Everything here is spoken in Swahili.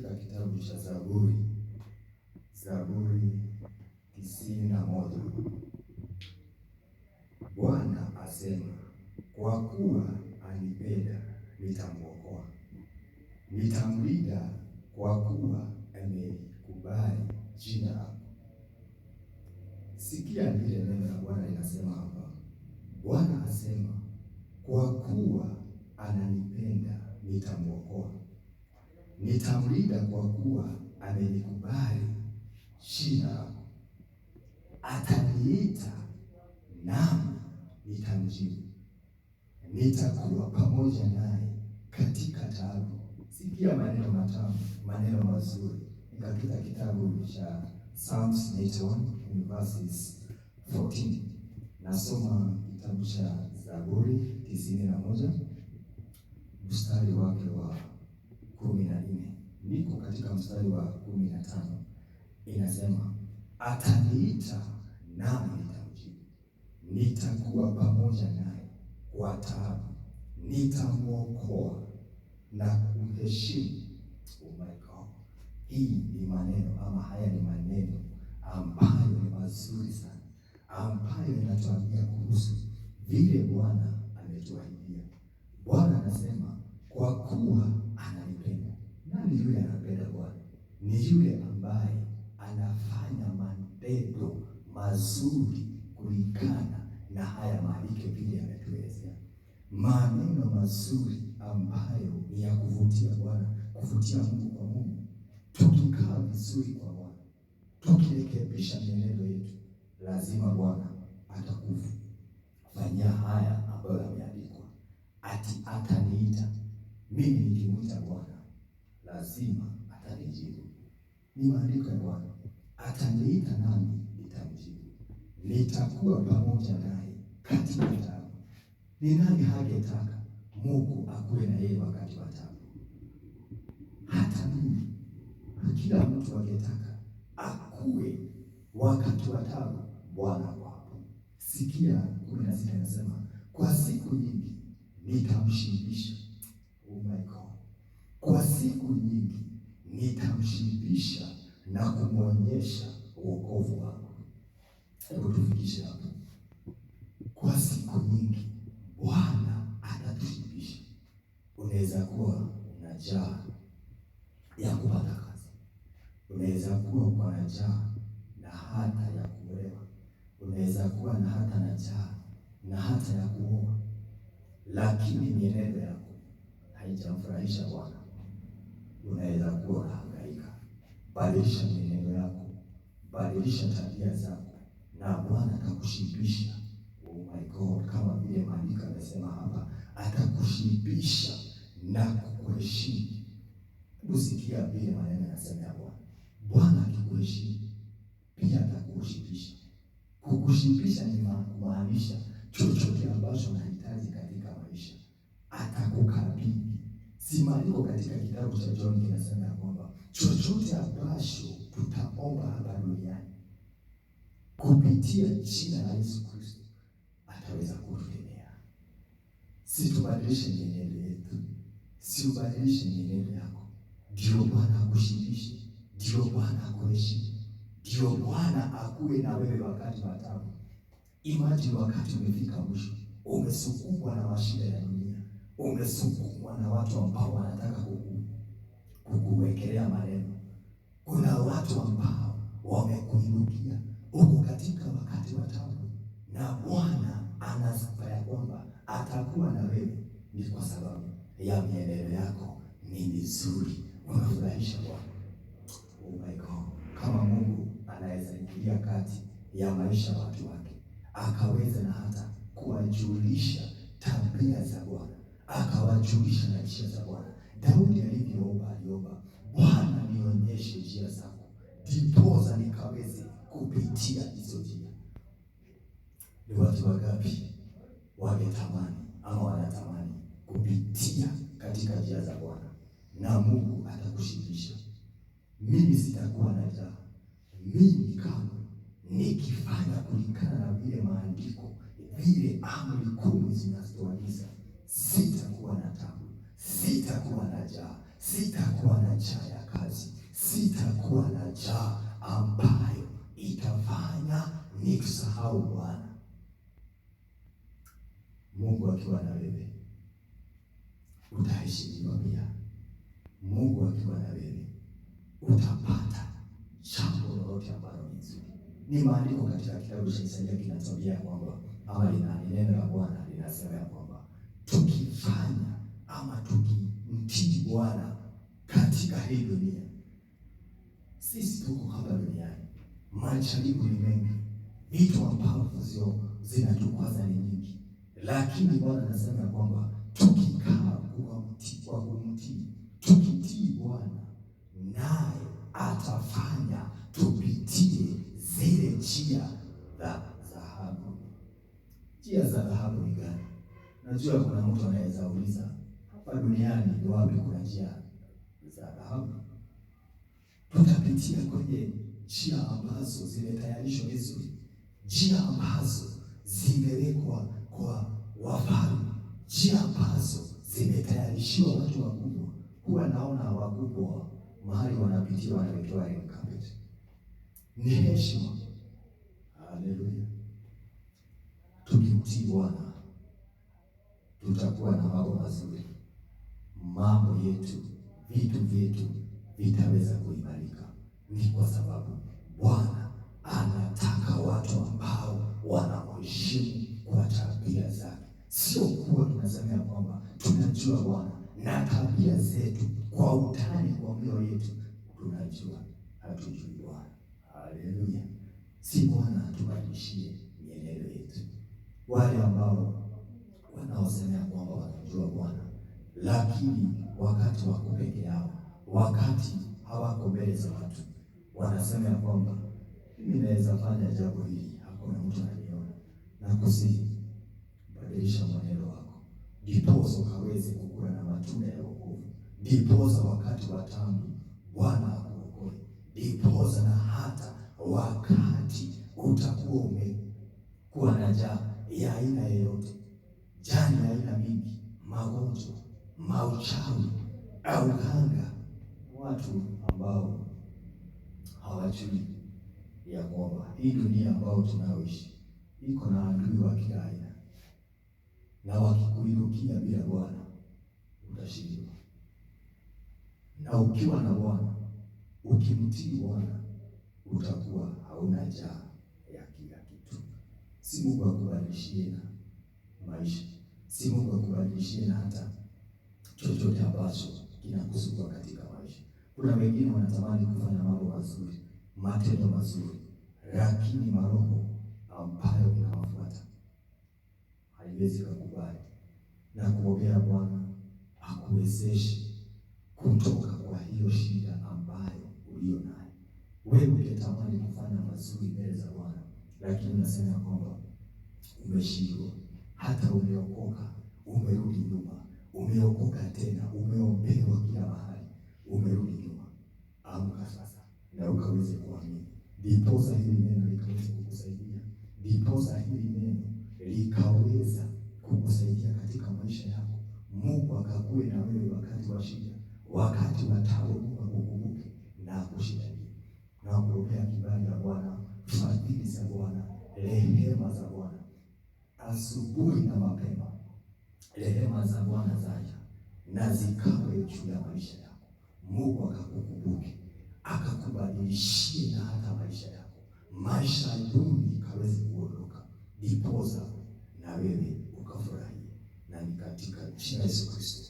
katika kitabu cha Zaburi 91. Bwana asema, kwa kuwa anipenda nitamwokoa, nitamlinda kwa kuwa amelikubali jina lako. Sikia vile neno la Bwana linasema hapa. Bwana asema, kwa kuwa ananipenda nitamwokoa, nitamlinda kwa kuwa amelikubali jina lako. Ataniita nami nitamjibu, nitakuwa pamoja naye katika taabu. Sikia maneno matamu, maneno mazuri katika kitabu cha Psalms 81 verses 14. Nasoma kitabu cha Zaburi 91 mstari wake wa 14. Niko katika mstari wa 15. Inasema, ataniita nami nitamjibu, nitakuwa pamoja naye kwa taabu, nitamwokoa na kumheshimu. Oh my God. Hii ni maneno ama haya ni maneno ambayo ni mazuri sana, ambayo yanatuambia kuhusu vile Bwana ametuahidia. Bwana anasema kwa kuwa ananipenda. Nani yule anapenda Bwana? Ni yule ambaye anafanya matendo mazuri kulingana na haya maandiko vile yametuelezea. Maneno mazuri ambayo ni ya kuvutia Bwana, kuvutia Mungu kwa Mungu. Tukikaa vizuri kwa Bwana, tukirekebisha mienendo yetu, lazima Bwana atakufanyia haya ambayo yameandikwa. Ataniita. Mimi nikimuita Bwana, lazima atanijibu. Ni maandiko ya Bwana. Ataniita nami nitamjibu, nitakuwa pamoja naye katika taabu. Ni nani hangetaka Mungu akuwe na yeye wakati wa taabu? Hata mimi, kila mtu angetaka akuwe wakati wa taabu. Bwana wapo. Sikia 16 inasema, kwa siku nyingi nitamshibisha. Oh my God. Kwa siku nyingi nitamshibisha na kumwonyesha wokovu wangu. Hebu tufikishe hapo. Kwa siku nyingi Bwana atatushibisha. Unaweza kuwa na njaa ya kupata kazi, unaweza kuwa na njaa na hata ya kuolewa, unaweza kuwa na hata na njaa na hata ya kuoa, lakini mienendo yako haijamfurahisha Bwana. Unaweza kuwa unahangaika. Badilisha mienendo yako, badilisha tabia zako, na Bwana atakushibisha. Oh my God, kama vile maandiko yamesema hapa, atakushibisha na kukuheshimu. Usikia vile maneno yanasema ya Bwana. Bwana akikuheshimu pia atakushibisha. Kukushibisha ni kumaanisha chochote ambacho unahitaji katika maisha atakukabidhi. Si maandiko katika kitabu cha John kinasema ya kwamba chochote ambacho tutaomba hapa duniani kupitia jina la Yesu Kristo ataweza kututendea. Si tubadilishe mienendo yetu, si ubadilishe mienendo yako, ndio Bwana akushibishe, ndio Bwana akuheshimu, ndio Bwana akuwe na wewe wakati wa taabu. Imagine wakati umefika mwisho, umesukumwa na mashida ya dunia, umesukumwa na watu ambao wanataka kukuwekelea maneno. Kuna watu ambao wamekuinukia huko katika wakati wa taabu, na Bwana anasifa ya kwamba atakuwa na wewe. Ni kwa sababu ya mienendo yako ni mizuri, unafurahisha Bwana. Oh my God, kama Mungu anaweza ingilia kati ya maisha ya watu wake, akaweza na hata kuwajulisha tabia za Bwana, akawajulisha na njia za Bwana. Daudi alivyoomba, aliomba, Bwana nionyeshe njia zako, ndiposa nikaweze kupitia hizo njia. Ni watu wangapi wangetamani ama wanatamani kupitia katika njia za Bwana? Na Mungu atakushibisha. Mimi sitakuwa na njaa. Mimi kama nikifanya kulingana na vile maandiko, vile amri 10 zinazoagiza, sitakuwa na taabu, sitakuwa na njaa, sitakuwa na njaa ya kazi. Usimsahau Bwana. Mungu akiwa na wewe utaheshimiwa pia. Mungu akiwa na wewe utapata jambo lolote ambalo ni zuri. Ni maandiko katika kitabu cha Isaia kinatuambia kwamba, ama neno la Bwana linasema ya kwamba tukifanya ama tukimtii Bwana katika hii dunia, sisi tuko hapa duniani, majaribu ni mengi, vitu ambavyo zinatukwaza ni nyingi, lakini Bwana anasema ya kwamba tukikaa kwa kumtii, tukitii Bwana, naye atafanya tupitie zile njia za dhahabu. Njia za dhahabu ni gani? Najua kuna mtu anaweza uliza, hapa duniani ni wapi kuna njia za dhahabu? Tutapitia kwenye njia ambazo zimetayarishwa vizuri, njia ambazo zimewekwa kwa wafalme, njia ambazo zimetayarishiwa watu wakubwa. Huwa naona wakubwa mahali wanapitia wanawekewa red carpet. Ni heshima. Haleluya. Tukimtii Bwana tutakuwa na mambo mazuri. Mambo yetu, vitu vyetu vitaweza kuimarika. Ni kwa sababu Bwana anataka watu ambao wanamheshimu kwa tabia zake. Sio kuwa tunasema kwamba tunajua Bwana na tabia zetu kwa utani kwa mioyo yetu tunajua, hatujui Bwana. Haleluya. Si Bwana atubadilishie mienendo yetu. Wale ambao wanaosema kwamba wanajua Bwana, lakini wakati wako peke yao, wakati hawako mbele za watu, wanasema ya kwamba mimi naweza fanya jambo hili, hakuna mtu ananiona. Na kusihi, badilisha mwenendo wako, ndiposa ukaweze kukula na matunda ya wokovu, ndiposa wakati wa tabu Bwana akuokoe, ndiposa na hata wakati utakuwa umekuwa na njaa ya aina yoyote, jani ya aina mingi, magonjwa, mauchawi au uganga, watu ambao hawajui ya kwamba hii dunia ambao tunaoishi iko na adui wa kila aina, na wakikuinukia bila Bwana utashindwa. Na ukiwa na Bwana, ukimtii Bwana, utakuwa hauna njaa ya kila kitu. Si Mungu akubadilishie na maisha, si Mungu akubadilishie na hata chochote ambacho kinakusumbua katika maisha. Kuna wengine wanatamani kufanya mambo mazuri, matendo mazuri, lakini maroho ambayo inawafuata haiwezi kukubali. Na kuombea Bwana akuwezeshe kutoka kwa hiyo shida ambayo ulio nayo. Wewe ungetamani kufanya mazuri mbele za Bwana, lakini unasema kwamba umeshindwa. Hata umeokoka, umerudi nyuma, umeokoka tena, umeombewa kila mahali, umerudi nyuma. Amka sasa na ukaweze kuamini, ndiposa hili neno likaweze kukusaidia, ndiposa hili neno likaweza kukusaidia katika maisha yako. Mungu akakuwe na wewe wakati wa shida, wakati wa taabu. Mungu akukumbuke na akushindanie. Na kuombea kibali ya Bwana, fadhili za Bwana, rehema za Bwana asubuhi na mapema. Rehema za Bwana zaja na zikawe juu ya maisha yako. Mungu akakukumbuke, akakubadilishie na hata maisha yako, maisha duni kaweze kuondoka, ndiposa na wewe ukafurahie. Na ni katika jina la Yesu Kristo